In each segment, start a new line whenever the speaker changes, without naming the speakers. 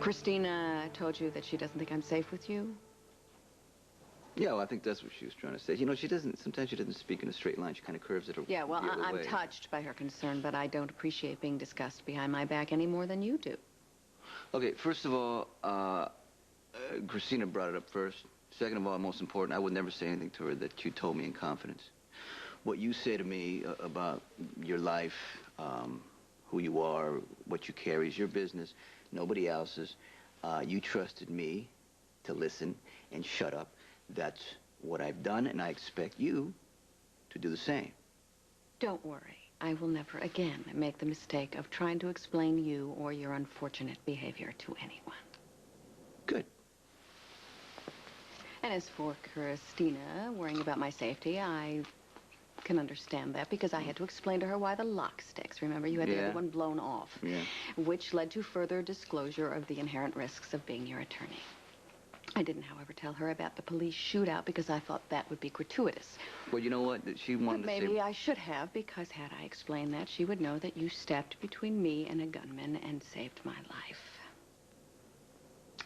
Kristina told you that she doesn't think I'm safe with you?
Yeah, well, I think that's what she was trying to say. You know, sometimes she doesn't speak in a straight line. She kind of curves it.
Yeah, well,
the other
I'm
way.
touched by her concern, but I don't appreciate being discussed behind my back any more than you do.
Okay, first of all, Kristina brought it up first. Second of all, most important, I would never say anything to her that you told me in confidence. What you say to me about your life, who you are, what you carry is your business, nobody else's. You trusted me to listen and shut up. That's what I've done, and I expect you to do the same.
Don't worry. I will never again make the mistake of trying to explain you or your unfortunate behavior to anyone.
Good.
And as for Kristina worrying about my safety, I can understand that because I had to explain to her why the lock sticks. Remember, you had the other one blown off, which led to further disclosure of the inherent risks of being your attorney. I didn't, however, tell her about the police shootout because I thought that would be gratuitous.
Well, you know what? She wanted
to say... Maybe I should have, because had I explained that, she would know that you stepped between me and a gunman and saved my life.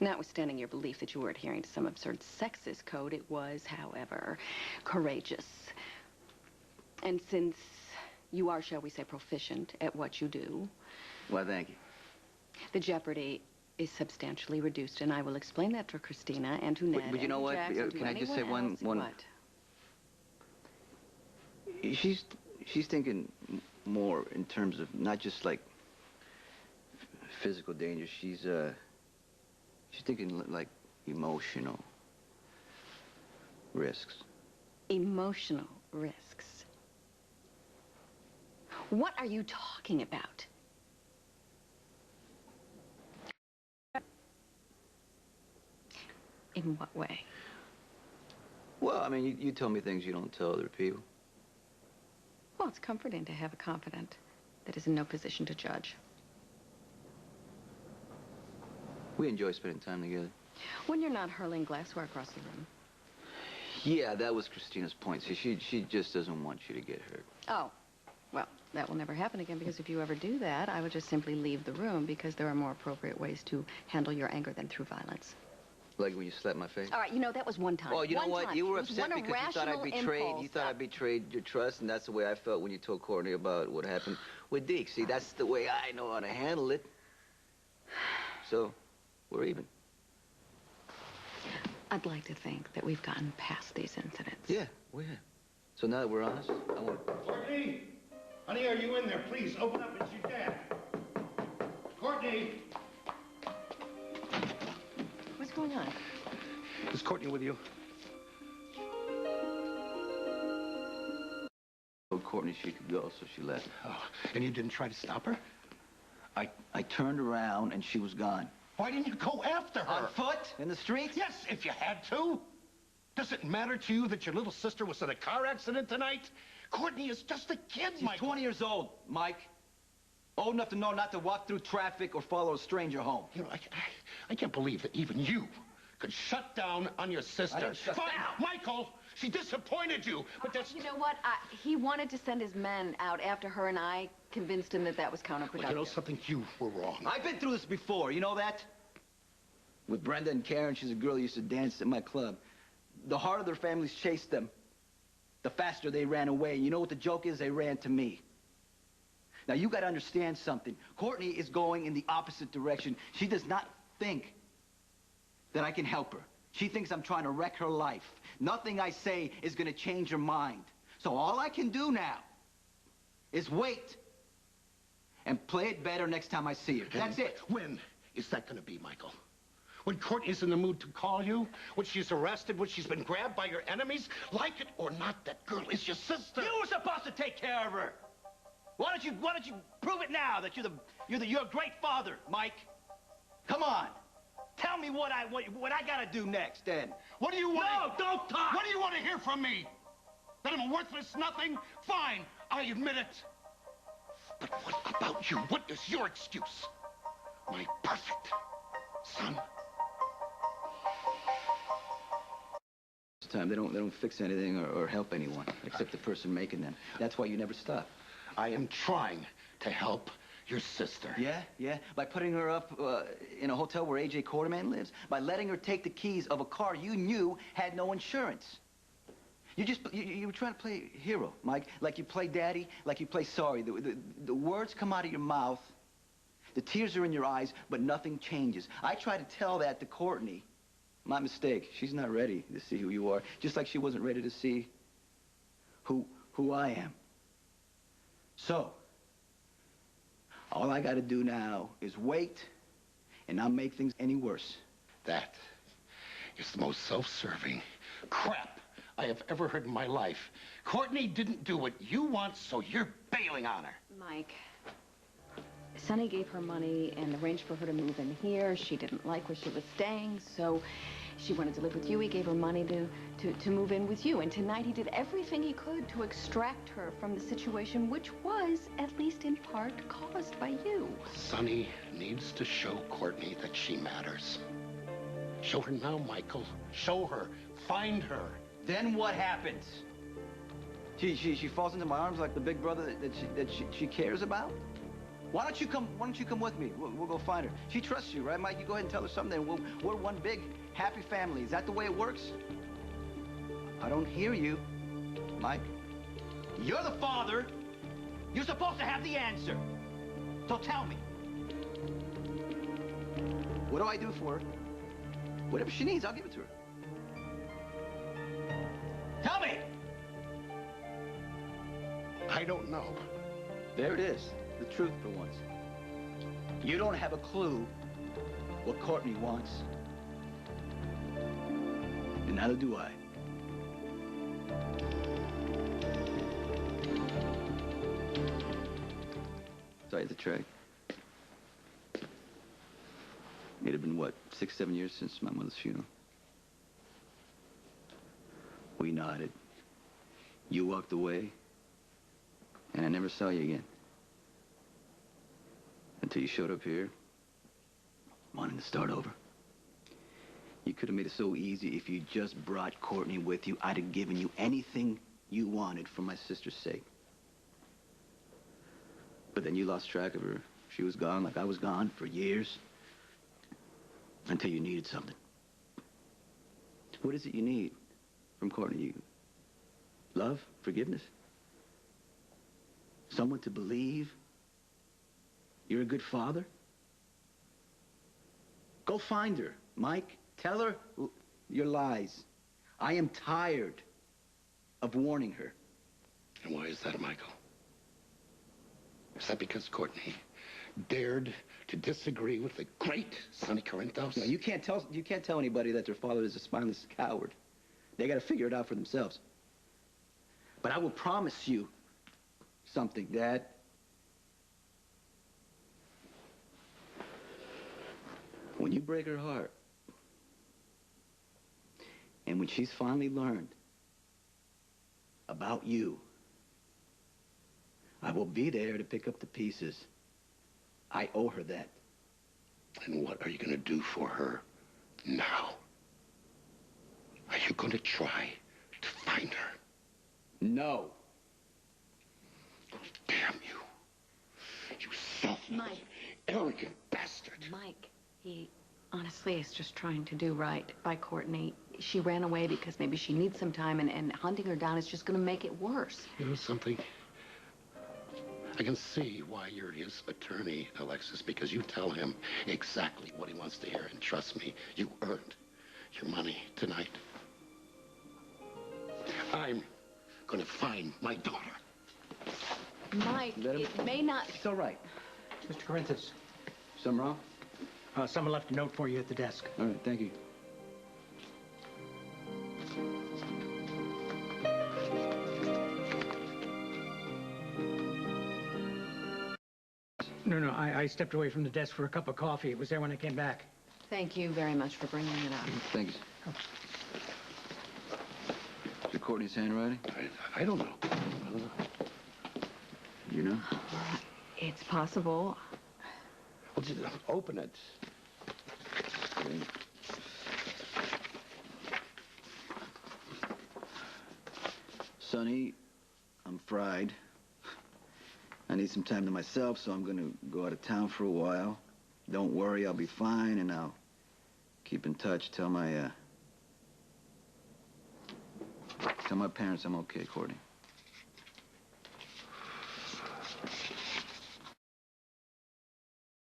Notwithstanding your belief that you were adhering to some absurd sexist code, it was, however, courageous. And since you are, shall we say, proficient at what you do...
Well, thank you.
The jeopardy is substantially reduced, and I will explain that to Kristina and to Ned.
But you know what? Can I just say one?
What?
She's thinking more in terms of not just like physical danger. She's thinking like emotional risks.
Emotional risks? What are you talking about? In what way?
Well, I mean, you tell me things you don't tell other people.
Well, it's comforting to have a confidant that is in no position to judge.
We enjoy spending time together.
When you're not hurling glassware across the room.
Yeah, that was Kristina's point. See, she just doesn't want you to get hurt.
Oh, well, that will never happen again, because if you ever do that, I would just simply leave the room, because there are more appropriate ways to handle your anger than through violence.
Like when you slapped my face?
All right, you know, that was one time.
Oh, you know what?
Time.
You were upset because you thought I betrayed. You thought I betrayed your trust, and that's the way I felt when you told Courtney about what happened with Deke. See, that's the way I know how to handle it. So, we're even.
I'd like to think that we've gotten past these incidents.
Yeah, we have. So now that we're honest, I want...
Courtney! Honey, are you in there? Please, open up. It's your dad. Courtney!
What's going on?
Is Courtney with you?
Told Courtney she could go, so she left.
Oh, and you didn't try to stop her?
I turned around and she was gone.
Why didn't you go after her?
On foot? In the street?
Yes, if you had to. Does it matter to you that your little sister was in a car accident tonight? Courtney is just a kid, Mike.
She's 20 years old, Mike. Old enough to know not to walk through traffic or follow a stranger home.
You know, I can't believe that even you could shut down on your sister.
I didn't shut down.
Michael, she disappointed you, but that's...
You know what? He wanted to send his men out after her, and I convinced him that that was counterproductive.
Well, you know something? You were wrong.
I've been through this before, you know that? With Brenda and Karen, she's a girl who used to dance at my club. The harder their families chased them, the faster they ran away. You know what the joke is? They ran to me. Now, you got to understand something. Courtney is going in the opposite direction. She does not think that I can help her. She thinks I'm trying to wreck her life. Nothing I say is going to change her mind. So all I can do now is wait and play it better next time I see her. That's it.
When is that going to be, Michael? When Courtney's in the mood to call you? When she's arrested? When she's been grabbed by your enemies? Like it or not, that girl is your sister.
You were supposed to take care of her. Why don't you prove it now that you're a great father, Mike? Come on. Tell me what I gotta do next, then.
What do you want?
No, don't talk!
What do you want to hear from me? That I'm a worthless nothing? Fine, I admit it. But what about you? What is your excuse? My perfect son.
This time they don't fix anything or help anyone except the person making them. That's why you never stop.
I am trying to help your sister.
Yeah. By putting her up in a hotel where A.J. Quarterman lives. By letting her take the keys of a car you knew had no insurance. You were trying to play hero, Mike. Like you play daddy, like you play sorry. The words come out of your mouth, the tears are in your eyes, but nothing changes. I tried to tell that to Courtney. My mistake. She's not ready to see who you are, just like she wasn't ready to see who I am. So, all I gotta do now is wait and not make things any worse.
That is the most self-serving crap I have ever heard in my life. Courtney didn't do what you want, so you're bailing on her.
Mike, Sonny gave her money and arranged for her to move in here. She didn't like where she was staying, so she wanted to live with you. He gave her money to move in with you. And tonight he did everything he could to extract her from the situation, which was, at least in part, caused by you.
Sonny needs to show Courtney that she matters. Show her now, Michael. Show her. Find her.
Then what happens? She falls into my arms like the big brother that she cares about? Why don't you come with me? We'll go find her. She trusts you, right, Mike? You go ahead and tell her something, and we're one big, happy family. Is that the way it works? I don't hear you, Mike. You're the father. You're supposed to have the answer. So tell me. What do I do for her? Whatever she needs, I'll give it to her. Tell me!
I don't know.
There it is. The truth for once. You don't have a clue what Courtney wants. And neither do I. Sorry, the track. It had been, what, 6, 7 years since my mother's funeral. We nodded. You walked away, and I never saw you again. Until you showed up here, wanting to start over. You could have made it so easy if you just brought Courtney with you. I'd have given you anything you wanted for my sister's sake. But then you lost track of her. She was gone like I was gone for years. Until you needed something. What is it you need from Courtney? Love? Forgiveness? Someone to believe you're a good father? Go find her, Mike. Tell her your lies. I am tired of warning her.
And why is that, Michael? Is that because Courtney dared to disagree with the great Sonny Corinthos?
No, you can't tell anybody that their father is a spineless coward. They got to figure it out for themselves. But I will promise you something, Dad. When you break her heart, and when she's finally learned about you, I will be there to pick up the pieces. I owe her that.
And what are you going to do for her now? Are you going to try to find her?
No.
Oh, damn you. You selfish,
Mike.
arrogant bastard.
Mike, he honestly is just trying to do right by Courtney. She ran away because maybe she needs some time, and hunting her down is just going to make it worse.
You know something? I can see why you're his attorney, Alexis, because you tell him exactly what he wants to hear. And trust me, you earned your money tonight. I'm going to find my daughter.
Mike, it may not...
It's all right.
Mr. Corinthos.
Something wrong?
Someone left a note for you at the desk.
All right, thank you.
No, I stepped away from the desk for a cup of coffee. It was there when I came back.
Thank you very much for bringing it up.
Thanks.
Oh.
Is it Courtney's handwriting?
I don't know.
You know?
It's possible.
Well, just open it.
Okay. Sonny, I'm fried. I need some time to myself, so I'm gonna go out of town for a while. Don't worry, I'll be fine, and I'll keep in touch. Tell my parents I'm okay, Courtney.